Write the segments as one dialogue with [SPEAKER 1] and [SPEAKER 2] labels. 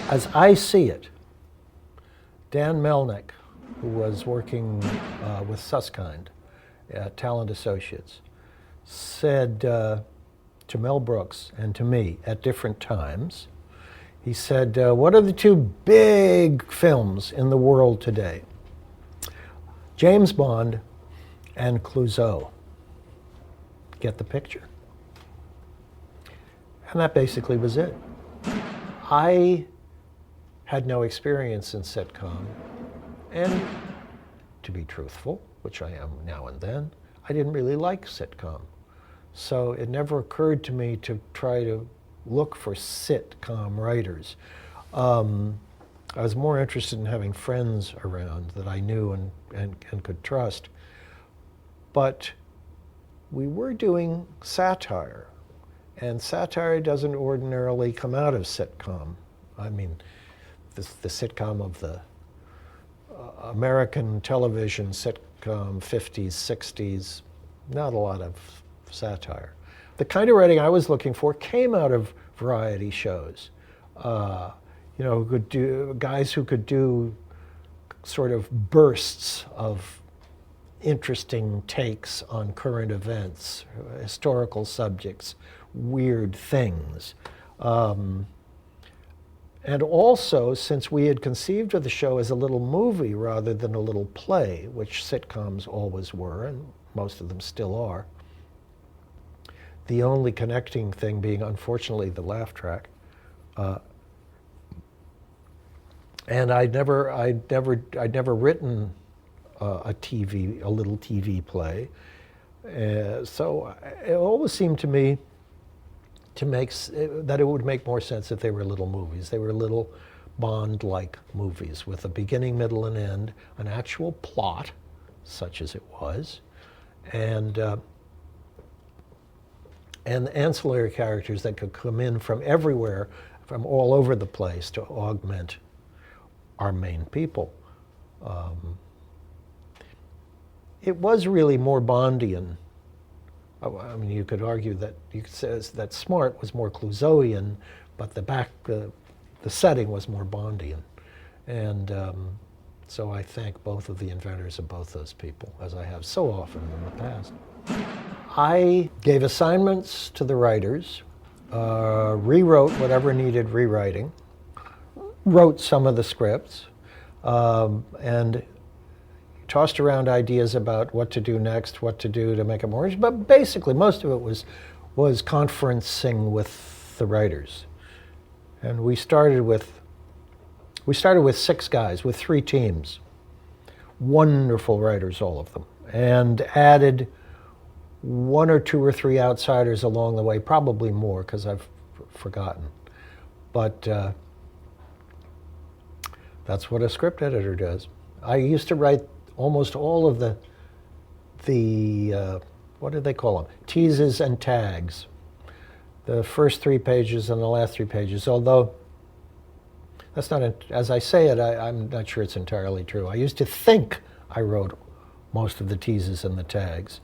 [SPEAKER 1] As I see it, Dan Melnick, who was working with Susskind at Talent Associates, said to Mel Brooks and to me at different times, he said, what are the two big films in the world today? James Bond and Clouseau. Get the picture? And that basically was it. I had no experience in sitcom, and to be truthful, which I am now and then, I didn't really like sitcom. So it never occurred to me to try to look for sitcom writers. I was more interested in having friends around that I knew and could trust. But we were doing satire, and satire doesn't ordinarily come out of sitcom. I mean, the sitcom of the American television sitcom 50s, 60s, not a lot of satire. The kind of writing I was looking for came out of variety shows. You know, guys who could do sort of bursts of interesting takes on current events, historical subjects, weird things. And also, since we had conceived of the show as a little movie rather than a little play, which sitcoms always were, and most of them still are, the only connecting thing being, unfortunately, the laugh track. And I'd never written a little TV play. So it always seemed to me that it would make more sense if they were little movies. They were little Bond-like movies with a beginning, middle, and end, an actual plot, such as it was, and ancillary characters that could come in from everywhere, from all over the place to augment our main people. It was really more Bondian. I mean, you could argue that that Smart was more Clouseauian, but the setting was more Bondian, and so I thank both of the inventors of both those people, as I have so often in the past. I gave assignments to the writers, rewrote whatever needed rewriting, wrote some of the scripts, and tossed around ideas about what to do next, what to do to make it more interesting. But basically, most of it was conferencing with the writers. And we started with 6 guys, with 3 teams. Wonderful writers, all of them. And added 1 or 2 or 3 outsiders along the way, probably more, because I've forgotten. But that's what a script editor does. I used to write almost all of the what did they call them? Teases and tags. The first 3 pages and the last 3 pages, although that's not, as I say it, I'm not sure it's entirely true. I used to think I wrote most of the teases and the tags.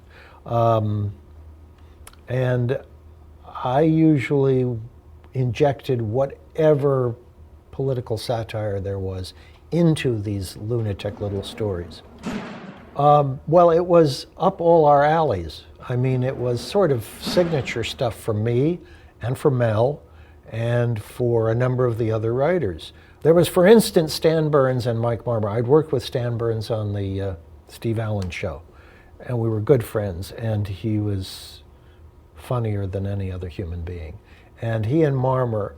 [SPEAKER 1] And I usually injected whatever political satire there was into these lunatic little stories. Well, it was up all our alleys. I mean, it was sort of signature stuff for me and for Mel and for a number of the other writers. There was, for instance, Stan Burns and Mike Marmer. I'd worked with Stan Burns on the Steve Allen show, and we were good friends, and he was funnier than any other human being. And he and Marmer,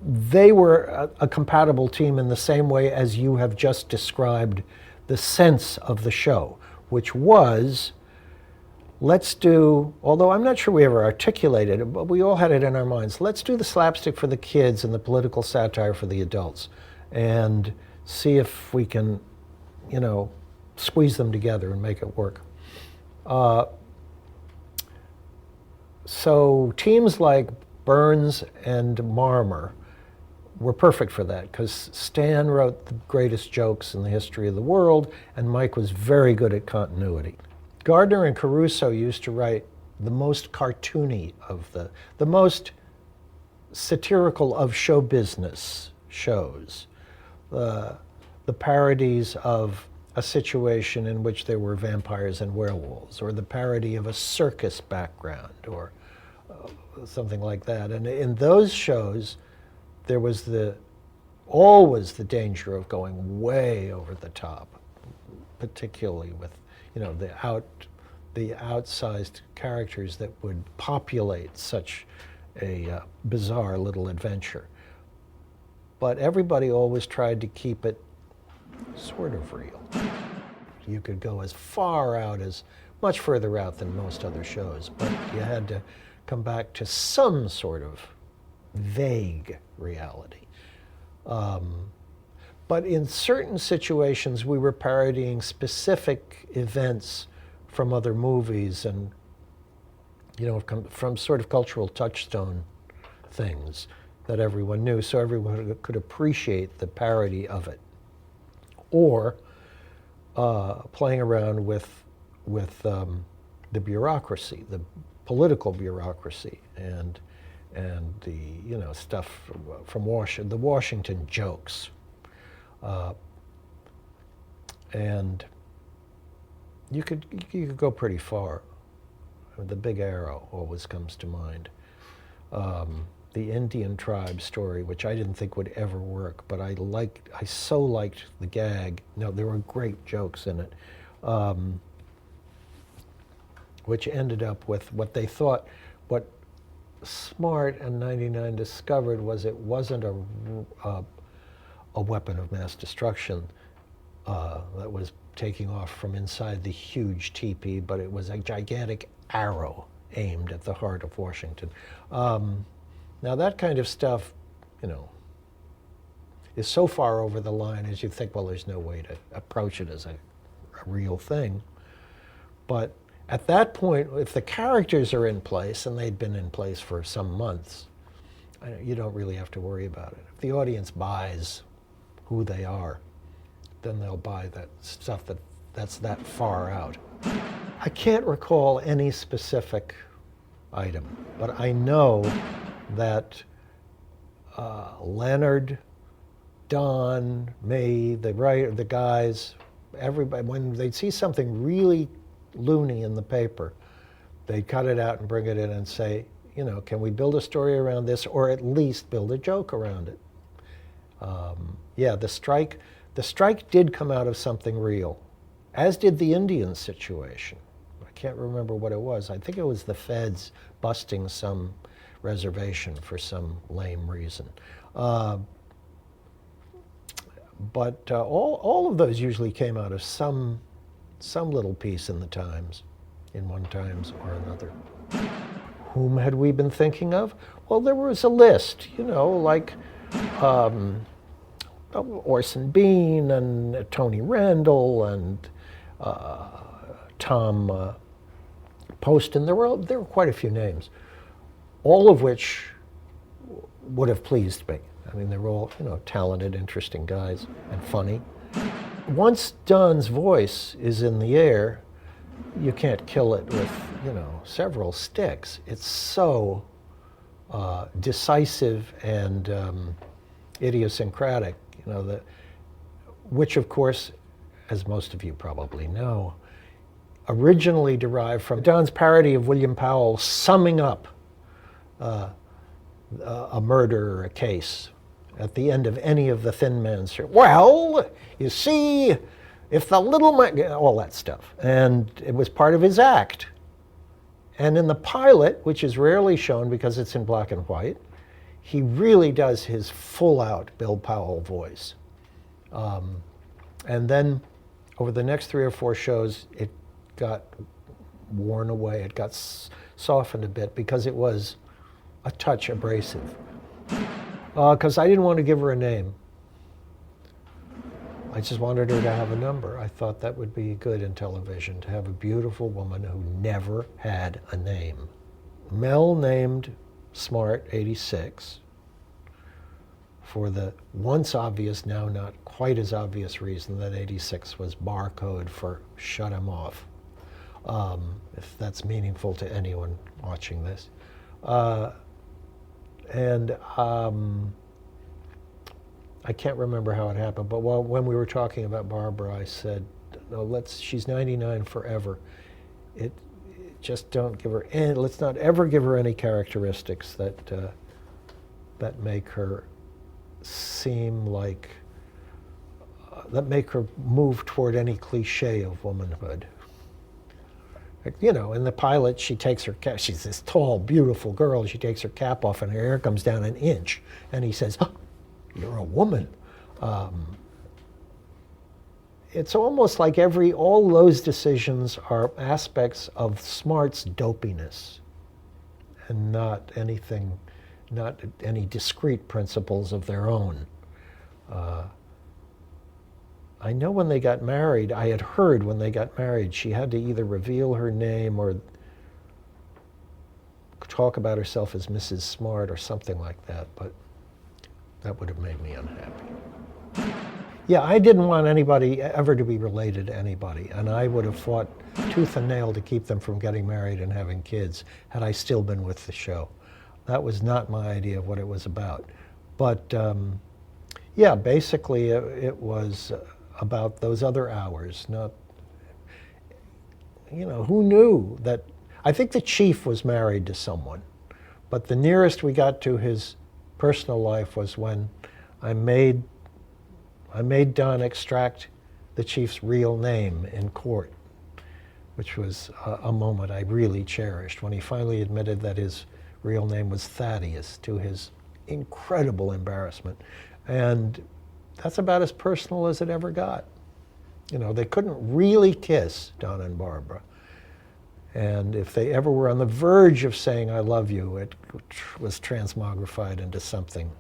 [SPEAKER 1] they were a compatible team in the same way as you have just described the sense of the show, which was, let's do, although I'm not sure we ever articulated it, but we all had it in our minds, let's do the slapstick for the kids and the political satire for the adults, and see if we can, you know, squeeze them together and make it work. So teams like Burns and Marmer were perfect for that, because Stan wrote the greatest jokes in the history of the world, and Mike was very good at continuity. Gardner and Caruso used to write the most cartoony of the most satirical of show business shows, the parodies of a situation in which there were vampires and werewolves, or the parody of a circus background, or something like that. And in those shows, there was always the danger of going way over the top, particularly with, the outsized characters that would populate such a bizarre little adventure. But everybody always tried to keep it sort of real. You could go as far out as, much further out than most other shows, but you had to come back to some sort of vague reality. But in certain situations, we were parodying specific events from other movies and, from sort of cultural touchstone things that everyone knew, so everyone could appreciate the parody of it. Or playing around with the bureaucracy, the political bureaucracy, and the stuff from the Washington jokes, and you could go pretty far. The Big Arrow always comes to mind. The Indian tribe story, which I didn't think would ever work, but I so liked the gag. No, there were great jokes in it, which ended up with what they thought, what Smart and 99 discovered was it wasn't a weapon of mass destruction that was taking off from inside the huge teepee, but it was a gigantic arrow aimed at the heart of Washington. Now that kind of stuff, is so far over the line as you think, well, there's no way to approach it as a real thing. But at that point, if the characters are in place, and they'd been in place for some months, you don't really have to worry about it. If the audience buys who they are, then they'll buy that stuff that's that far out. I can't recall any specific item, but I know that Leonard, Don, me, the guys, everybody, when they'd see something really loony in the paper, they'd cut it out and bring it in and say, can we build a story around this, or at least build a joke around it? Yeah, the strike did come out of something real, as did the Indian situation. I can't remember what it was. I think it was the feds busting some reservation for some lame reason. But all of those usually came out of some little piece in the Times, in one Times or another. Whom had we been thinking of? Well, there was a list, like Orson Bean and Tony Randall and Tom Poston. There were quite a few names, all of which would have pleased me. I mean, they were all, talented, interesting guys and funny. Once Don's voice is in the air, you can't kill it with, several sticks. It's so decisive and idiosyncratic, which of course, as most of you probably know, originally derived from Don's parody of William Powell summing up a murder or a case at the end of any of the Thin Man's show. Well, you see, if the little man, all that stuff. And it was part of his act. And in the pilot, which is rarely shown because it's in black and white, he really does his full-out Bill Powell voice. And then over the next 3 or 4 shows, it got worn away. It got softened a bit because it was a touch abrasive. Because I didn't want to give her a name. I just wanted her to have a number. I thought that would be good in television, to have a beautiful woman who never had a name. Mel named Smart 86 for the once obvious, now not quite as obvious reason that 86 was barcode for shut him off, if that's meaningful to anyone watching this. And I can't remember how it happened, but when we were talking about Barbara, I said, no, she's 99 forever. Just don't give her, and let's not ever give her any characteristics that make her seem like, that make her move toward any cliche of womanhood. You know, in the pilot, she takes her cap, she's this tall, beautiful girl, she takes her cap off and her hair comes down an inch, and he says, oh, you're a woman. It's almost like all those decisions are aspects of Smart's dopiness and not any discrete principles of their own. I know when they got married, I had heard when they got married, she had to either reveal her name or talk about herself as Mrs. Smart or something like that, but that would have made me unhappy. Yeah, I didn't want anybody ever to be related to anybody, and I would have fought tooth and nail to keep them from getting married and having kids had I still been with the show. That was not my idea of what it was about. But yeah, basically it was about those other hours, not, you know, who knew that, I think the chief was married to someone, but the nearest we got to his personal life was when I made Don extract the chief's real name in court, which was a moment I really cherished, when he finally admitted that his real name was Thaddeus, to his incredible embarrassment. And that's about as personal as it ever got. You know, they couldn't really kiss, Don and Barbara. And if they ever were on the verge of saying, I love you, it was transmogrified into something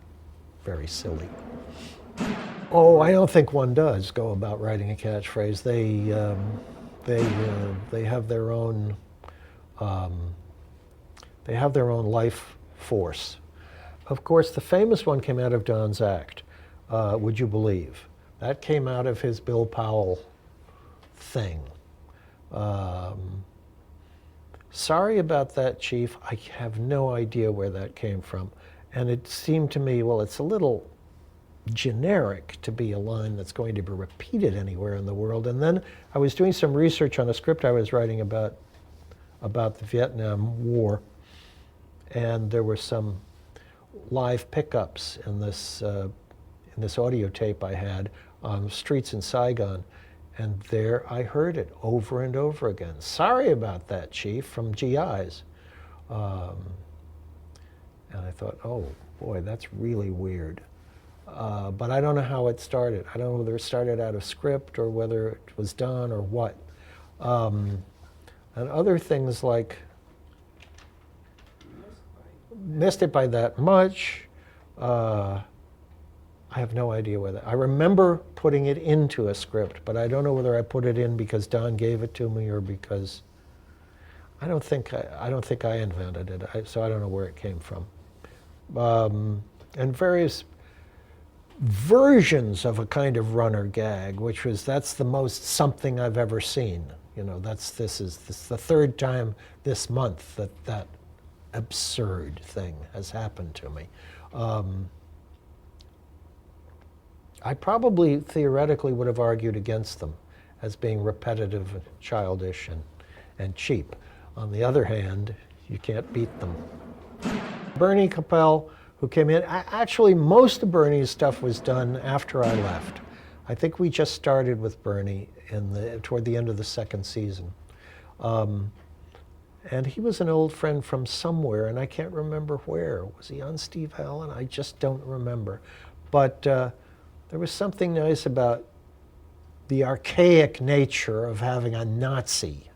[SPEAKER 1] very silly. Oh, I don't think one does go about writing a catchphrase. They have their own life force. Of course, the famous one came out of Don's act, Would You Believe? That came out of his Bill Powell thing. Sorry about that, Chief. I have no idea where that came from. And it seemed to me, well, it's a little generic to be a line that's going to be repeated anywhere in the world. And then I was doing some research on a script I was writing about the Vietnam War, and there were some live pickups in this audio tape I had on the streets in Saigon, and there I heard it over and over again. Sorry about that, Chief, from GIs. And I thought, oh boy, that's really weird. But I don't know how it started. I don't know whether it started out of script or whether it was done or what. And other things like missed it by that much. I have no idea whether. I remember putting it into a script, but I don't know whether I put it in because Don gave it to me or because I don't think I invented it. So I don't know where it came from. And various versions of a kind of runner gag, which was, that's the most something I've ever seen. You know, this is the third time this month that absurd thing has happened to me. I probably theoretically would have argued against them as being repetitive, and childish, and cheap. On the other hand, you can't beat them. Bernie Capel, who came in, actually most of Bernie's stuff was done after I left. I think we just started with Bernie toward the end of the second season. And he was an old friend from somewhere, and I can't remember where. Was he on Steve Allen? I just don't remember. But there was something nice about the archaic nature of having a Nazi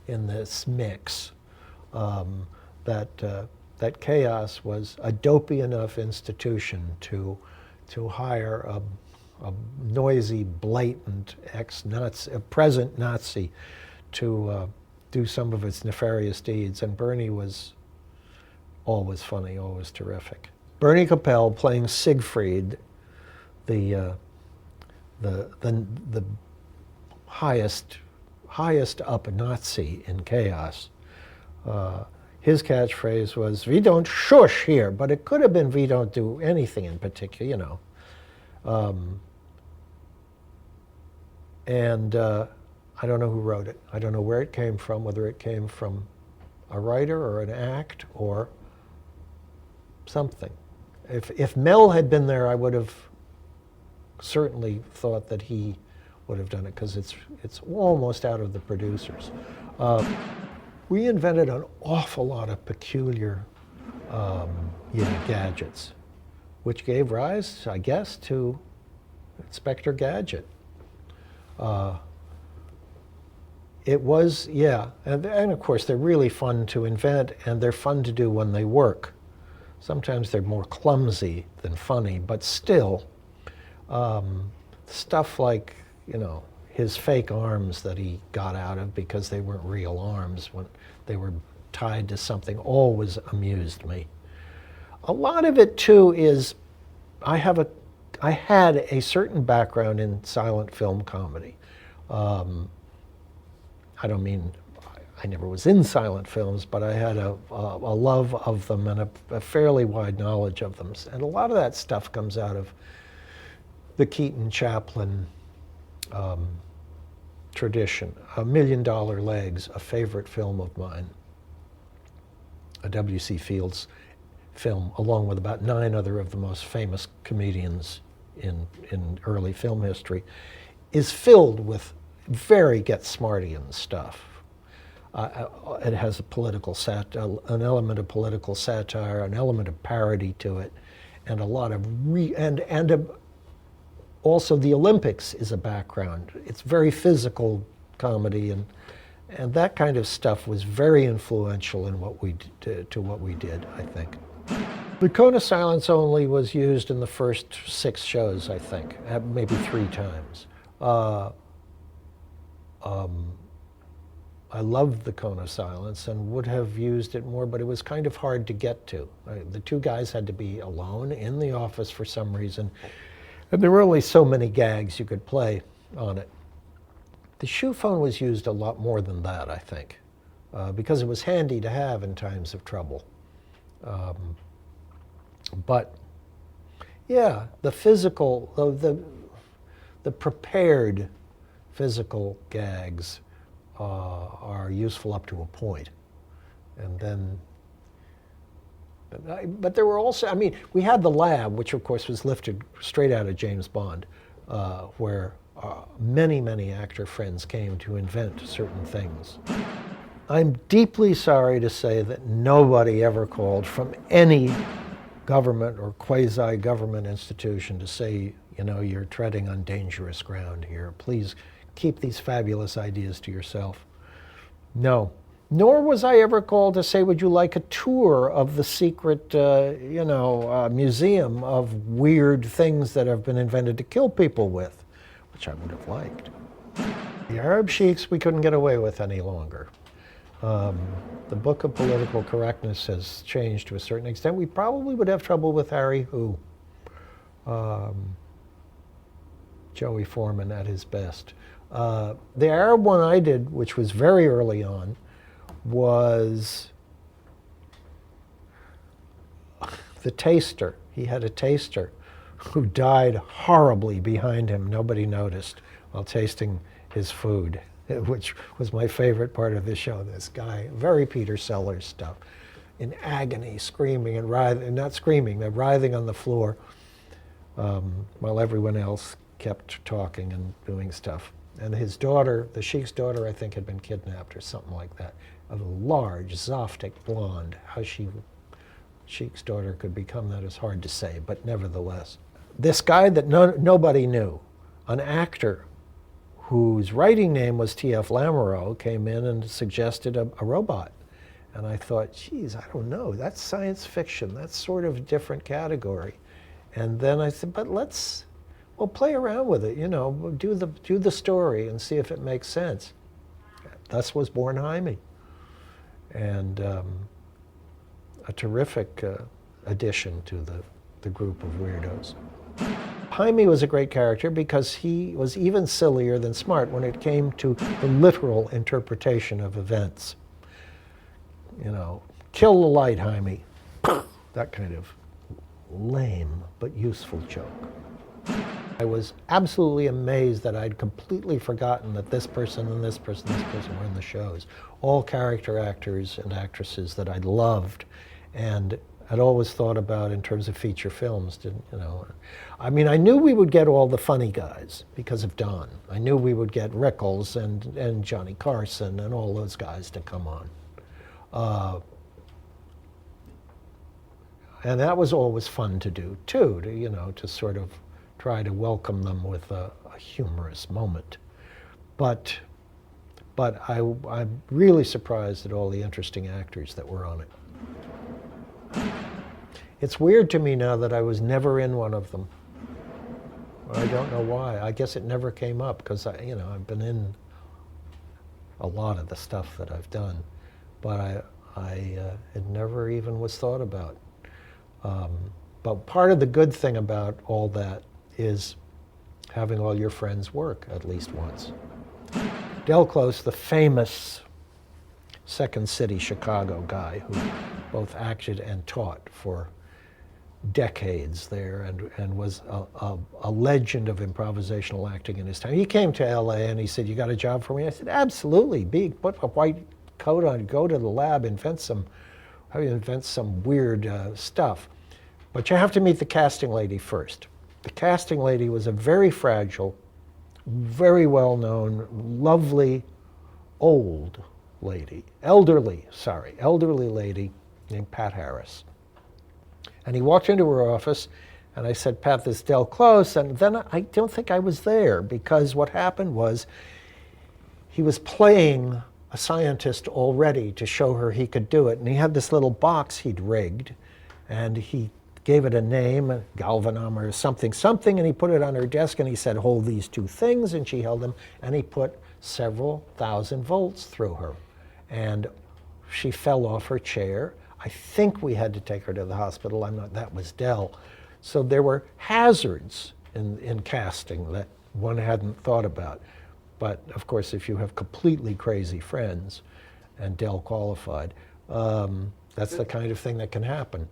[SPEAKER 1] in this mix. That Chaos was a dopey enough institution to hire a noisy, blatant present Nazi to do some of its nefarious deeds, and Bernie was always funny, always terrific. Bernie Capel playing Siegfried, the highest up Nazi in Chaos. his catchphrase was, "We don't shush here," but it could have been, "We don't do anything in particular," you know. I don't know who wrote it. I don't know where it came from, whether it came from a writer or an act or something. If Mel had been there, I would have certainly thought that he would have done it, because it's almost out of the producers. We invented an awful lot of peculiar gadgets, which gave rise, I guess, to Inspector Gadget. It was, yeah, and of course they're really fun to invent, and they're fun to do when they work. Sometimes they're more clumsy than funny, but still, stuff like, you know, his fake arms that he got out of because they weren't real arms when they were tied to something always amused me. A lot of it too is, I had a certain background in silent film comedy. I don't mean I never was in silent films, but I had a love of them and a fairly wide knowledge of them. And a lot of that stuff comes out of the Keaton Chaplin tradition. $1 Million Legs, a favorite film of mine, a W.C. Fields film, along with about 9 other of the most famous comedians in early film history, is filled with very get-smartian stuff. It has an element of political satire, an element of parody to it, and a lot of also the Olympics is a background. It's very physical comedy, and that kind of stuff was very influential in what we did, I think. The Cone of Silence only was used in the first 6 shows, I think, maybe 3 times. I loved the Cone of Silence and would have used it more, but it was kind of hard to get to. The 2 guys had to be alone in the office for some reason, and there were only so many gags you could play on it. The shoe phone was used a lot more than that, I think, because it was handy to have in times of trouble. But yeah, the physical, the prepared physical gags are useful up to a point. And then, but there were also, I mean, we had the lab, which of course was lifted straight out of James Bond, where many, many actor friends came to invent certain things. I'm deeply sorry to say that nobody ever called from any government or quasi-government institution to say, you know, you're treading on dangerous ground here. Please keep these fabulous ideas to yourself. No. Nor was I ever called to say, would you like a tour of the secret, museum of weird things that have been invented to kill people with, which I would have liked. The Arab sheiks we couldn't get away with any longer. The book of political correctness has changed to a certain extent. We probably would have trouble with Harry Hu, Joey Foreman at his best. The Arab one I did, which was very early on, was the taster. He had a taster who died horribly behind him. Nobody noticed while tasting his food, which was my favorite part of the show. This guy, very Peter Sellers stuff, in agony, screaming and writhing, not screaming, but writhing on the floor, while everyone else kept talking and doing stuff. And his daughter, the sheik's daughter, I think, had been kidnapped or something like that. A large, Zoftic blonde. How sheik's daughter could become that is hard to say, but nevertheless. This guy that nobody knew, an actor whose writing name was T.F. Lamoureux, came in and suggested a robot. And I thought, geez, I don't know, that's science fiction. That's sort of a different category. And then I said, but we'll play around with it, you know, do the story and see if it makes sense. Thus was born Jaime. And a terrific addition to the group of weirdos. Jaime was a great character because he was even sillier than smart when it came to the literal interpretation of events. You know, Kill the light, Jaime. That kind of lame but useful joke. I was absolutely amazed that I'd completely forgotten that this person and this person and this person were in the shows. All character actors and actresses that I'd loved and I'd always thought about in terms of feature films. I mean, I knew we would get all the funny guys because of Don. I knew we would get Rickles and Johnny Carson and all those guys to come on. And that was always fun to do too, to sort of try to welcome them with a humorous moment. But I'm really surprised at all the interesting actors that were on it. It's weird to me now that I was never in one of them. I don't know why. I guess it never came up because I've been in a lot of the stuff that I've done, but it never even was thought about. But part of the good thing about all that is having all your friends work at least once. Del Close, the famous Second City Chicago guy who both acted and taught for decades there and was a legend of improvisational acting in his time. He came to LA and he said, "You got a job for me?" I said, "Absolutely. Put a white coat on, go to the lab, invent some weird stuff. But you have to meet the casting lady first." The casting lady was a very fragile, very well-known, lovely, elderly lady named Pat Harris. And he walked into her office, and I said, "Pat, this is Del Close." And then I don't think I was there, because what happened was he was playing a scientist already to show her he could do it. And he had this little box he'd rigged, and he gave it a name, galvanum or something, and he put it on her desk, and he said, "Hold these two things," and she held them, and he put several thousand volts through her. And she fell off her chair. I think we had to take her to the hospital. That was Del. So there were hazards in casting that one hadn't thought about. But of course, if you have completely crazy friends, and Del qualified, that's the kind of thing that can happen.